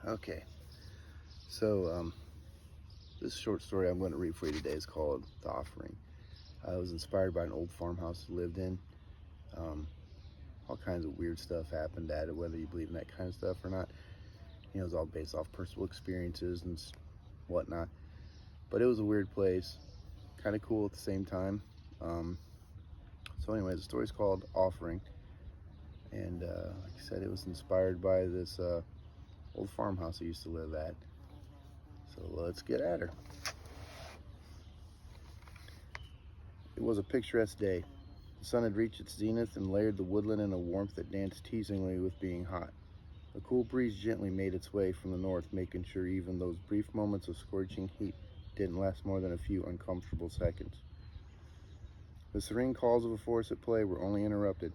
Okay, so this short story I'm going to read for you today is called The Offering. It was inspired by an old farmhouse I lived in. Um, all kinds of weird stuff happened at it, whether you believe in that kind of stuff or not. You know, it was all based off personal experiences and whatnot. But it was a weird place, kind of cool at the same time. Um, anyway, the story's called Offering. And like I said, it was inspired by this old farmhouse I used to live at. So let's get at her. It was a picturesque day. The sun had reached its zenith and layered the woodland in a warmth that danced teasingly with being hot. A cool breeze gently made its way from the north, making sure even those brief moments of scorching heat didn't last more than a few uncomfortable seconds. The serene calls of a forest at play were only interrupted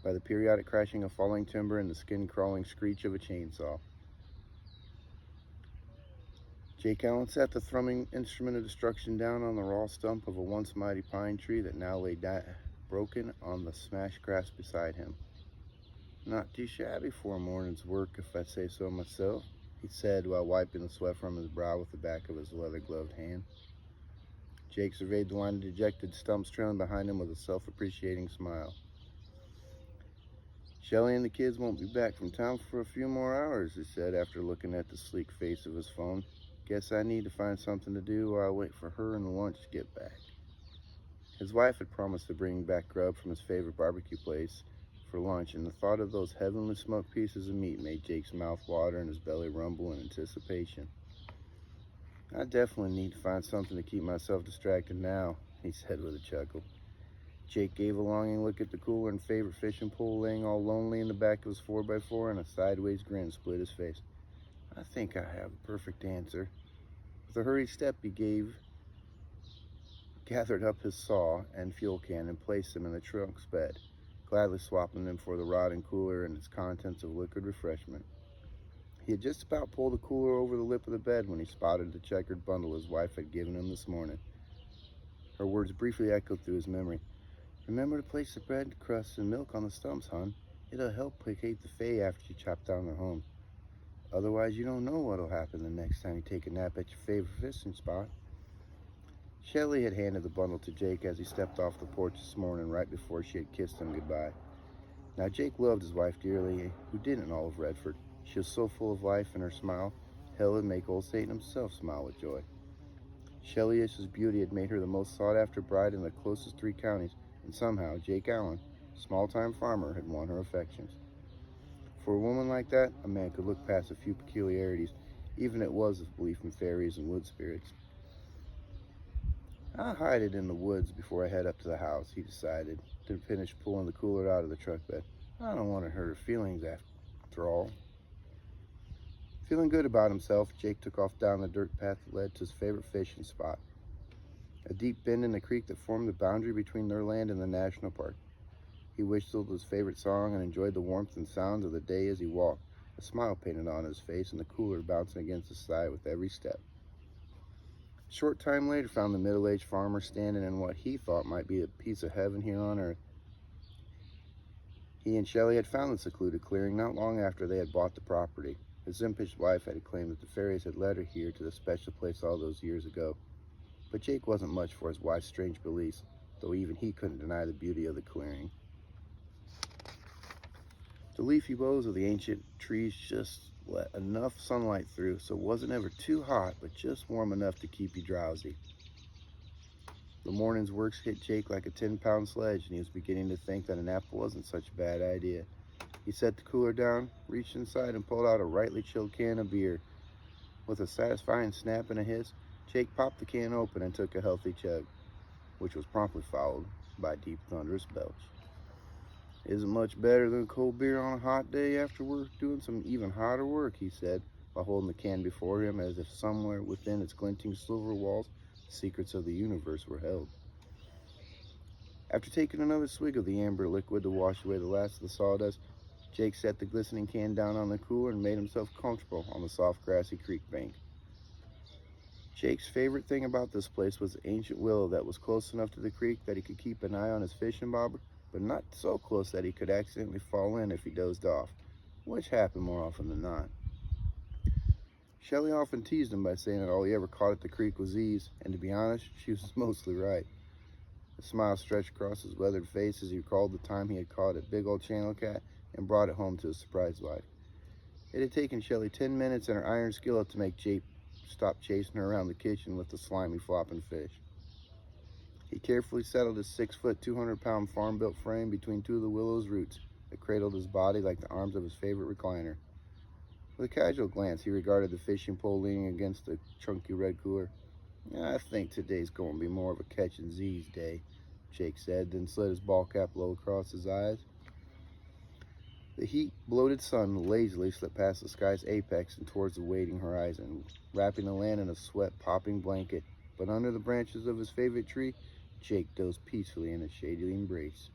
by the periodic crashing of falling timber and the skin-crawling screech of a chainsaw. Jake Allen sat the thrumming instrument of destruction down on the raw stump of a once mighty pine tree that now lay broken on the smashed grass beside him. "Not too shabby for a morning's work, if I say so myself," he said while wiping the sweat from his brow with the back of his leather-gloved hand. Jake surveyed the line of dejected stumps trailing behind him with a self-appreciating smile. "Shelly and the kids won't be back from town for a few more hours," he said after looking at the sleek face of his phone. "Guess I need to find something to do while I wait for her and the lunch to get back." His wife had promised to bring back grub from his favorite barbecue place for lunch, and the thought of those heavenly smoked pieces of meat made Jake's mouth water and his belly rumble in anticipation. "I definitely need to find something to keep myself distracted now," he said with a chuckle. Jake gave a longing look at the cooler and favorite fishing pole laying all lonely in the back of his 4x4, and a sideways grin split his face. "I think I have the perfect answer." With a hurried step, he gathered up his saw and fuel can and placed them in the trunk's bed, gladly swapping them for the rotting cooler and its contents of liquid refreshment. He had just about pulled the cooler over the lip of the bed when he spotted the checkered bundle his wife had given him this morning. Her words briefly echoed through his memory. "Remember to place the bread crusts and milk on the stumps, hon. It'll help placate the Fae after you chop down their homes. Otherwise, you don't know what'll happen the next time you take a nap at your favorite fishing spot." Shelley had handed the bundle to Jake as he stepped off the porch this morning right before she had kissed him goodbye. Now, Jake loved his wife dearly. Who didn't in all of Redford? She was so full of life, and her smile, hell, would make old Satan himself smile with joy. Shelley Ish's beauty had made her the most sought-after bride in the closest 3 counties, and somehow Jake Allen, small-time farmer, had won her affections. For a woman like that, a man could look past a few peculiarities, even if it was his belief in fairies and wood spirits. "I'll hide it in the woods before I head up to the house," he decided, then finished pulling the cooler out of the truck bed. "I don't want to hurt her feelings after all." Feeling good about himself, Jake took off down the dirt path that led to his favorite fishing spot, a deep bend in the creek that formed the boundary between their land and the national park. He whistled his favorite song and enjoyed the warmth and sounds of the day as he walked, a smile painted on his face and the cooler bouncing against his side with every step. A short time later found the middle-aged farmer standing in what he thought might be a piece of heaven here on earth. He and Shelley had found the secluded clearing not long after they had bought the property. His impish wife had claimed that the fairies had led her here to the special place all those years ago. But Jake wasn't much for his wife's strange beliefs, though even he couldn't deny the beauty of the clearing. The leafy boughs of the ancient trees just let enough sunlight through, so it wasn't ever too hot, but just warm enough to keep you drowsy. The morning's works hit Jake like a 10-pound sledge, and he was beginning to think that a nap wasn't such a bad idea. He set the cooler down, reached inside, and pulled out a rightly chilled can of beer. With a satisfying snap and a hiss, Jake popped the can open and took a healthy chug, which was promptly followed by a deep, thunderous belch. "Isn't much better than a cold beer on a hot day after we're doing some even hotter work," he said, while holding the can before him as if somewhere within its glinting silver walls the secrets of the universe were held. After taking another swig of the amber liquid to wash away the last of the sawdust, Jake set the glistening can down on the cooler and made himself comfortable on the soft grassy creek bank. Jake's favorite thing about this place was the ancient willow that was close enough to the creek that he could keep an eye on his fishing bobber, but not so close that he could accidentally fall in if he dozed off, which happened more often than not. Shelley often teased him by saying that all he ever caught at the creek was Z's, and to be honest, she was mostly right. A smile stretched across his weathered face as he recalled the time he had caught a big old channel cat and brought it home to his surprised wife. It had taken Shelley 10 minutes and her iron skillet to make Jake stop chasing her around the kitchen with the slimy, flopping fish. He carefully settled his 6-foot, 200-pound farm-built frame between two of the willow's roots that cradled his body like the arms of his favorite recliner. With a casual glance, he regarded the fishing pole leaning against the chunky red cooler. "I think today's going to be more of a catching Z's day," Jake said, then slid his ball cap low across his eyes. The heat-bloated sun lazily slipped past the sky's apex and towards the waiting horizon, wrapping the land in a sweat-popping blanket. But under the branches of his favorite tree, Jake dozed peacefully in a shady embrace.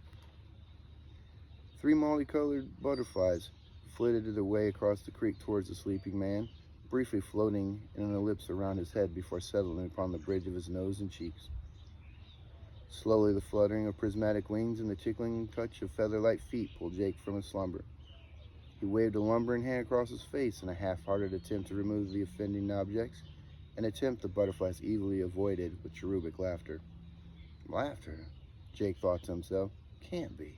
3 multicolored butterflies flitted their way across the creek towards the sleeping man, briefly floating in an ellipse around his head before settling upon the bridge of his nose and cheeks. Slowly, the fluttering of prismatic wings and the tickling touch of feather-light feet pulled Jake from his slumber. He waved a lumbering hand across his face in a half-hearted attempt to remove the offending objects, an attempt the butterflies evilly avoided with cherubic laughter. Laughter? Jake thought to himself. Can't be.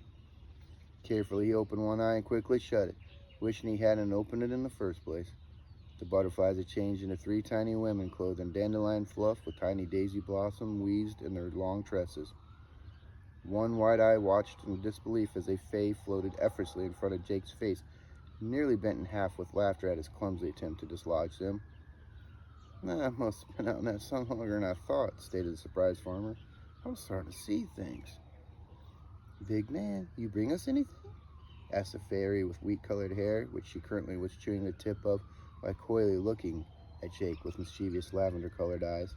Carefully, he opened one eye and quickly shut it, wishing he hadn't opened it in the first place. The butterflies had changed into 3 tiny women clothed in dandelion fluff with tiny daisy blossom weaved in their long tresses. One wide eye watched in disbelief as a fae floated effortlessly in front of Jake's face, nearly bent in half with laughter at his clumsy attempt to dislodge them. "I must have been out in that sun longer than I thought," stated the surprised farmer. "I'm starting to see things." "Big man, you bring us anything?" asked a fairy with wheat-colored hair, which she currently was chewing the tip of by coyly looking at Jake with mischievous lavender-colored eyes.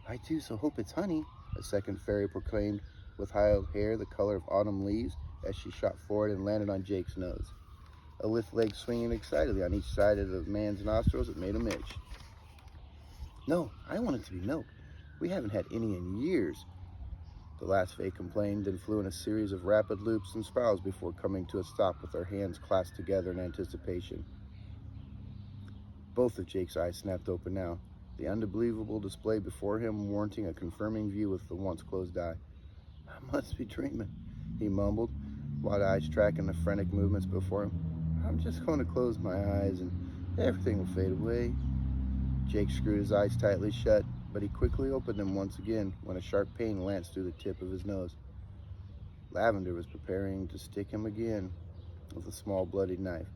"I do so hope it's honey," a second fairy proclaimed, with high hair the color of autumn leaves, as she shot forward and landed on Jake's nose. A lithe leg swinging excitedly on each side of the man's nostrils, it made him itch. "No, I want it to be milk. We haven't had any in years," the last fae complained, then flew in a series of rapid loops and spirals before coming to a stop with her hands clasped together in anticipation. Both of Jake's eyes snapped open now, the unbelievable display before him warranting a confirming view with the once closed eye. "I must be dreaming," he mumbled, wide eyes tracking the frantic movements before him. "I'm just going to close my eyes and everything will fade away." Jake screwed his eyes tightly shut, but he quickly opened them once again when a sharp pain lanced through the tip of his nose. Lavender was preparing to stick him again with a small bloodied knife.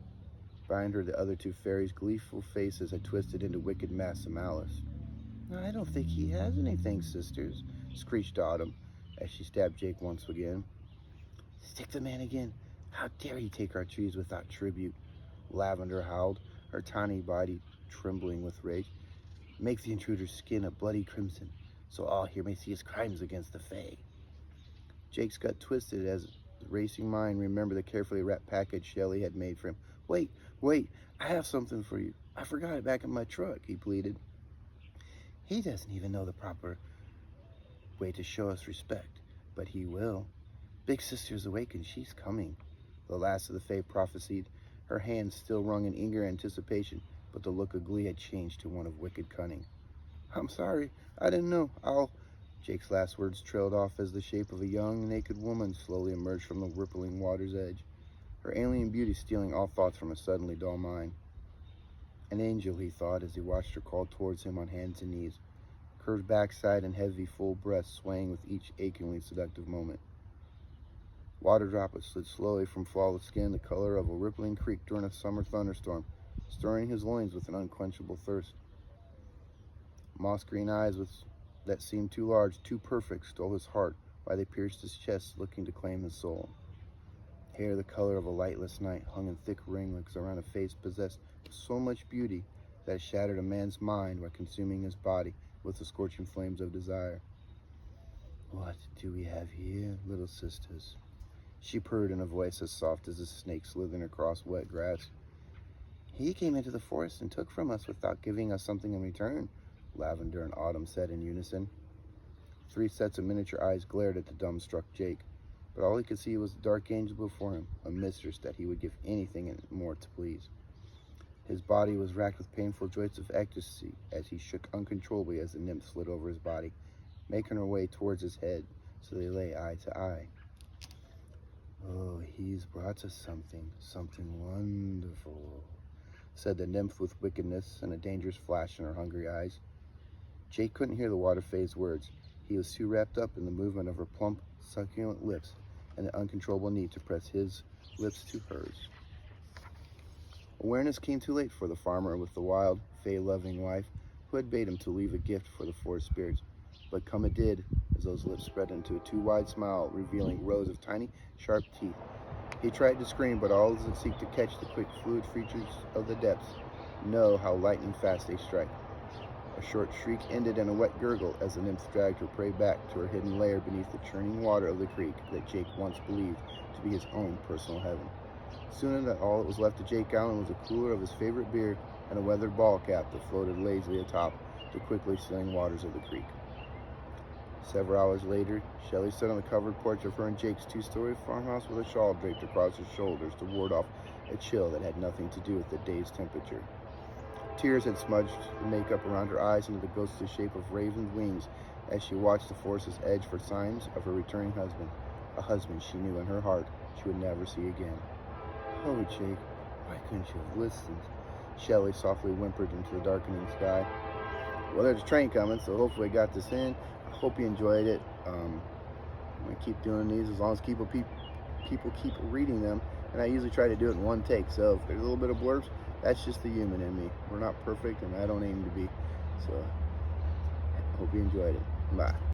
Behind her, the other 2 fairies' gleeful faces had twisted into wicked masks of malice. "I don't think he has anything, sisters," screeched Autumn as she stabbed Jake once again. "Stick the man again. How dare he take our trees without tribute?" Lavender howled, her tiny body trembling with rage. "Make the intruder's skin a bloody crimson, so all here may see his crimes against the fae." Jake's gut twisted as his racing mind remembered the carefully wrapped package Shelley had made for him. Wait, I have something for you. I forgot it back in my truck," he pleaded. "He doesn't even know the proper way to show us respect, but he will. Big Sister's awake and she's coming," the last of the fae prophesied, her hands still wrung in eager anticipation, but the look of glee had changed to one of wicked cunning. "I'm sorry, I didn't know. Jake's last words trailed off as the shape of a young, naked woman slowly emerged from the rippling water's edge, her alien beauty stealing all thoughts from a suddenly dull mind. An angel, he thought, as he watched her crawl towards him on hands and knees, curved backside and heavy, full breast swaying with each achingly seductive moment. Water droplets slid slowly from flawless skin the color of a rippling creek during a summer thunderstorm, stirring his loins with an unquenchable thirst. Moss-green eyes that seemed too large, too perfect, stole his heart while they pierced his chest, looking to claim his soul. Hair the color of a lightless night hung in thick ringlets around a face possessed with so much beauty that it shattered a man's mind while consuming his body with the scorching flames of desire. "What do we have here, little sisters?" she purred in a voice as soft as a snake slithering across wet grass. "He came into the forest and took from us without giving us something in return," Lavender and Autumn said in unison. 3 sets of miniature eyes glared at the dumbstruck Jake, but all he could see was the dark angel before him, a mistress that he would give anything and more to please. His body was racked with painful joints of ecstasy as he shook uncontrollably as the nymph slid over his body, making her way towards his head, so they lay eye to eye. "Oh, he's brought us something wonderful," said the nymph with wickedness and a dangerous flash in her hungry eyes. Jake couldn't hear the water-phased words. He was too wrapped up in the movement of her plump, succulent lips and the uncontrollable need to press his lips to hers. Awareness came too late for the farmer with the wild, fae-loving wife who had bade him to leave a gift for the forest spirits. But come it did, as those lips spread into a too-wide smile, revealing rows of tiny, sharp teeth. He tried to scream, but all as it seeked to catch the quick, fluid features of the depths know how lightning fast they strike. A short shriek ended in a wet gurgle as the nymph dragged her prey back to her hidden lair beneath the churning water of the creek that Jake once believed to be his own personal heaven. Soon all that was left of Jake Allen was a cooler of his favorite beer and a weathered ball cap that floated lazily atop the quickly stilling waters of the creek. Several hours later, Shelley stood on the covered porch of her and Jake's two-story farmhouse with a shawl draped across her shoulders to ward off a chill that had nothing to do with the day's temperature. Tears had smudged the makeup around her eyes into the ghostly shape of raven's wings as she watched the forest's edge for signs of her returning husband, a husband she knew in her heart she would never see again. "Oh, Jake, why couldn't you have listened?" Shelley softly whimpered into the darkening sky. Well, there's a train coming, so hopefully I got this in. I hope you enjoyed it. I'm going to keep doing these as long as people keep reading them. And I usually try to do it in one take. So if there's a little bit of blurbs, that's just the human in me. We're not perfect, and I don't aim to be. So I hope you enjoyed it. Bye.